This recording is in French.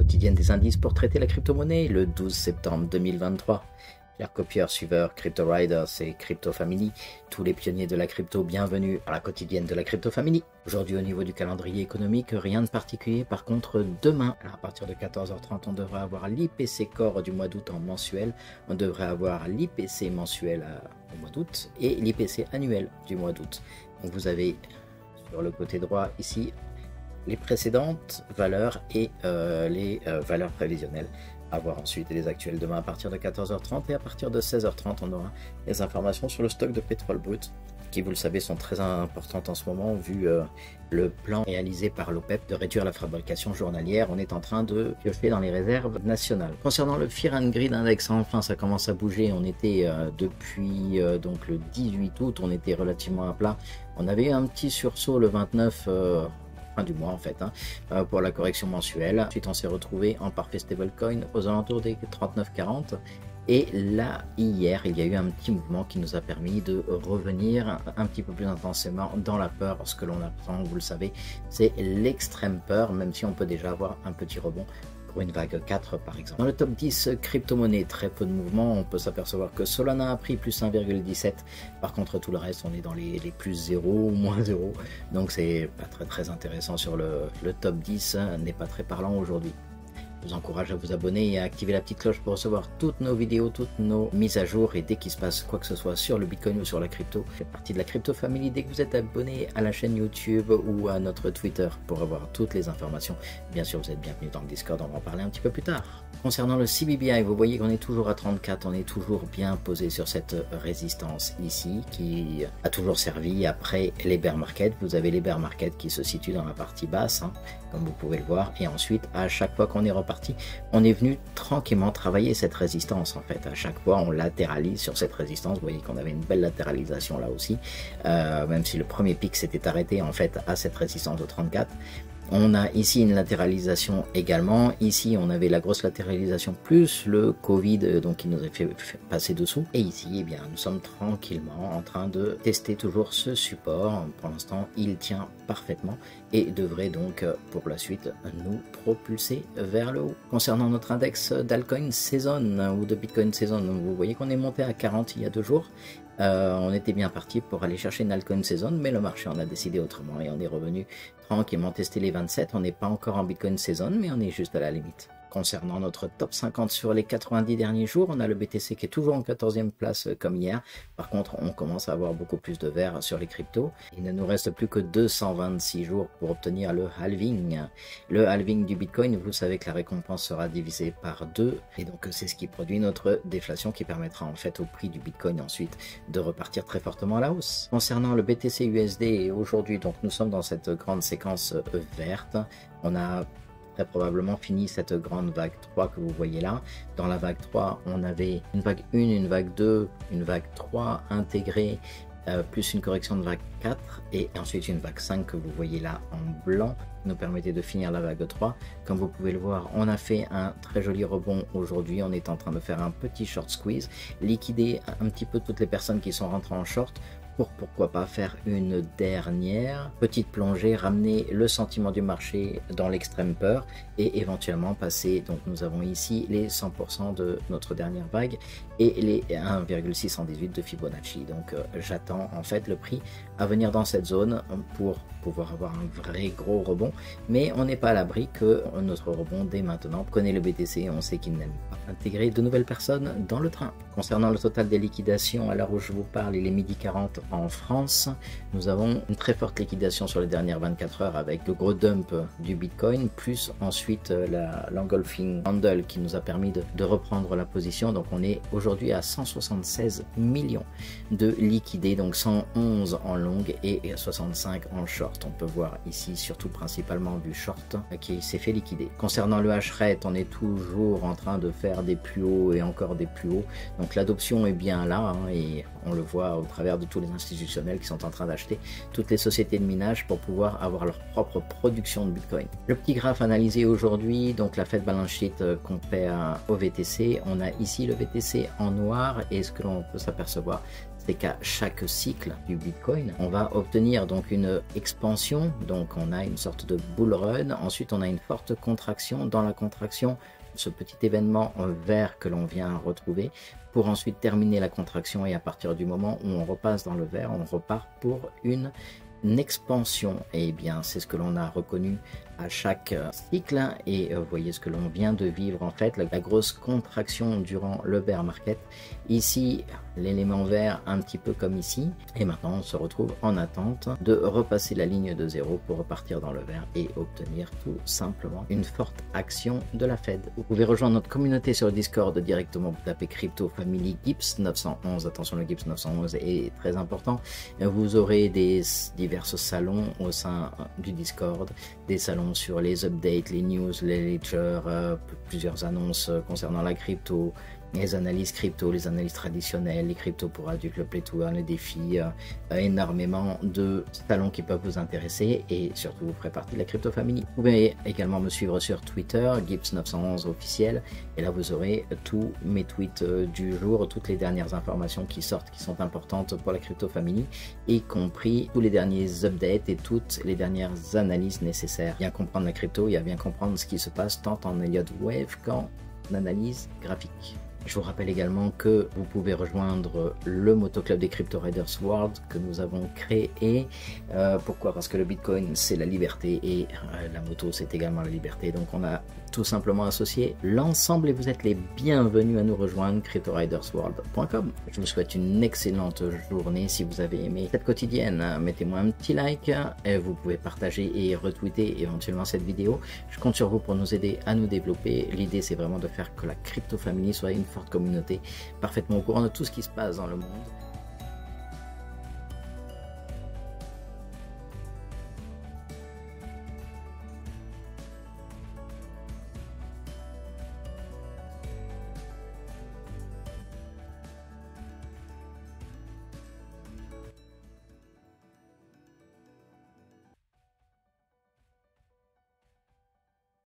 quotidienne des indices pour traiter la crypto-monnaie le 12 septembre 2023. Chers copieurs, suiveurs, Crypto Riders et Crypto Family, tous les pionniers de la crypto, bienvenue à la quotidienne de la Crypto Family. Aujourd'hui, au niveau du calendrier économique, rien de particulier. Par contre, demain, à partir de 14h30, on devrait avoir l'IPC Core du mois d'août en mensuel. On devrait avoir l'IPC mensuel au mois d'août et l'IPC annuel du mois d'août. Donc vous avez sur le côté droit ici les précédentes valeurs et les valeurs prévisionnelles. À voir ensuite les actuels demain à partir de 14h30 et à partir de 16h30 on aura les informations sur le stock de pétrole brut qui, vous le savez, sont très importantes en ce moment vu le plan réalisé par l'OPEP de réduire la fabrication journalière. On est en train de piocher dans les réserves nationales. Concernant le Fear and Greed Index, enfin ça commence à bouger. On était depuis donc le 18 août, on était relativement à plat. On avait eu un petit sursaut le 29 du mois en fait, pour la correction mensuelle. Ensuite on s'est retrouvé en parfait stablecoin aux alentours des 39,40 et là hier il y a eu un petit mouvement qui nous a permis de revenir un petit peu plus intensément dans la peur. Ce que l'on apprend, vous le savez, c'est l'extrême peur, même si on peut déjà avoir un petit rebond pour une vague 4 par exemple. Dans le top 10 crypto-monnaie, très peu de mouvements. On peut s'apercevoir que Solana a pris plus 1,17. Par contre tout le reste on est dans les plus 0 ou moins 0, donc c'est pas très intéressant sur le top 10, n'est pas très parlant aujourd'hui. Je vous encourage à vous abonner et à activer la petite cloche pour recevoir toutes nos vidéos, toutes nos mises à jour, et dès qu'il se passe quoi que ce soit sur le Bitcoin ou sur la crypto, faites partie de la Crypto Family dès que vous êtes abonné à la chaîne YouTube ou à notre Twitter pour avoir toutes les informations. Bien sûr, vous êtes bienvenus dans le Discord, on va en parler un petit peu plus tard. Concernant le CBBI, vous voyez qu'on est toujours à 34, on est toujours bien posé sur cette résistance ici qui a toujours servi après les bear markets. Vous avez les bear markets qui se situent dans la partie basse, comme vous pouvez le voir, et ensuite à chaque fois qu'on est reparti, on est venu tranquillement travailler cette résistance en fait. À chaque fois on latéralise sur cette résistance. Vous voyez qu'on avait une belle latéralisation là aussi, même si le premier pic s'était arrêté en fait à cette résistance de 34. On a ici une latéralisation également. Ici, on avait la grosse latéralisation plus le Covid, donc qui nous a fait passer dessous. Et ici, eh bien, nous sommes tranquillement en train de tester toujours ce support. Pour l'instant, il tient parfaitement et devrait donc, pour la suite, nous propulser vers le haut. Concernant notre index d'Altcoin Season ou de Bitcoin Season, vous voyez qu'on est monté à 40 il y a 2 jours. On était bien parti pour aller chercher une altcoin saison, mais le marché en a décidé autrement et on est revenu tranquillement tester les 27. On n'est pas encore en Bitcoin saison, mais on est juste à la limite. Concernant notre top 50 sur les 90 derniers jours, on a le BTC qui est toujours en 14e place comme hier. Par contre, on commence à avoir beaucoup plus de vert sur les cryptos. Il ne nous reste plus que 226 jours pour obtenir le halving. Le halving du Bitcoin, vous savez que la récompense sera divisée par 2. Et donc, c'est ce qui produit notre déflation qui permettra en fait au prix du Bitcoin ensuite de repartir très fortement à la hausse. Concernant le BTC USD, aujourd'hui, donc nous sommes dans cette grande séquence verte. On a très probablement fini cette grande vague 3 que vous voyez là. Dans la vague 3, on avait une vague 1, une vague 2, une vague 3 intégrée, plus une correction de vague 4 et ensuite une vague 5 que vous voyez là en blanc qui nous permettait de finir la vague 3. Comme vous pouvez le voir, on a fait un très joli rebond aujourd'hui. On est en train de faire un petit short squeeze, liquider un petit peu toutes les personnes qui sont rentrées en short pour pourquoi pas faire une dernière petite plongée, ramener le sentiment du marché dans l'extrême peur et éventuellement passer. Donc nous avons ici les 100% de notre dernière vague et les 1,618 de Fibonacci. Donc j'attends en fait le prix à venir dans cette zone pour pouvoir avoir un vrai gros rebond, mais on n'est pas à l'abri que notre rebond dès maintenant. On connaît le BTC, on sait qu'il n'aime pas intégrer de nouvelles personnes dans le train. Concernant le total des liquidations, à l'heure où je vous parle, il est midi 40 en France. Nous avons une très forte liquidation sur les dernières 24 heures avec le gros dump du Bitcoin, plus ensuite l'engulfing handle qui nous a permis de reprendre la position. Donc on est aujourd'hui à 176 millions de liquidés, donc 111 en longue et 65 en short. On peut voir ici surtout principalement du short qui s'est fait liquider. Concernant le hash rate, on est toujours en train de faire des plus hauts et encore des plus hauts. Donc l'adoption est bien là et on le voit au travers de tous les institutionnels qui sont en train d'acheter toutes les sociétés de minage pour pouvoir avoir leur propre production de Bitcoin. Le petit graphe analysé aujourd'hui, donc la Fed Balance Sheet compare au VTC. On a ici le VTC en noir et ce que l'on peut s'apercevoir, c'est qu'à chaque cycle du Bitcoin, on va obtenir donc une expansion, donc on a une sorte de bull run, ensuite on a une forte contraction, dans la contraction, ce petit événement vert que l'on vient retrouver, pour ensuite terminer la contraction, et à partir du moment où on repasse dans le vert, on repart pour une expansion. Et bien c'est ce que l'on a reconnu à chaque cycle, et vous voyez ce que l'on vient de vivre en fait, la grosse contraction durant le bear market, ici l'élément vert un petit peu comme ici, et maintenant on se retrouve en attente de repasser la ligne de zéro pour repartir dans le vert et obtenir tout simplement une forte action de la Fed. Vous pouvez rejoindre notre communauté sur le Discord directement, vous tapez Crypto Family Gips 911, attention, le Gips 911 est très important. Vous aurez des divers salons au sein du Discord, des salons sur les updates, les news, les ledgers, plusieurs annonces concernant la crypto, les analyses crypto, les analyses traditionnelles, les cryptos pour adultes, le play to earn, les défis, énormément de salons qui peuvent vous intéresser, et surtout vous ferez partie de la Crypto Family. Vous pouvez également me suivre sur Twitter, Gips911 officiel, et là vous aurez tous mes tweets du jour, toutes les dernières informations qui sortent, qui sont importantes pour la Crypto Family, y compris tous les derniers updates et toutes les dernières analyses nécessaires. Bien comprendre la crypto, il y a bien comprendre ce qui se passe tant en Elliott Wave qu'en analyse graphique. Je vous rappelle également que vous pouvez rejoindre le motoclub des Crypto Riders World que nous avons créé. Pourquoi? Parce que le Bitcoin c'est la liberté, et la moto c'est également la liberté. Donc on a tout simplement associé l'ensemble, et vous êtes les bienvenus à nous rejoindre, cryptoridersworld.com. Je vous souhaite une excellente journée. Si vous avez aimé cette quotidienne, mettez-moi un petit like, et vous pouvez partager et retweeter éventuellement cette vidéo. Je compte sur vous pour nous aider à nous développer. L'idée c'est vraiment de faire que la Crypto Family soit une forte communauté parfaitement au courant de tout ce qui se passe dans le monde.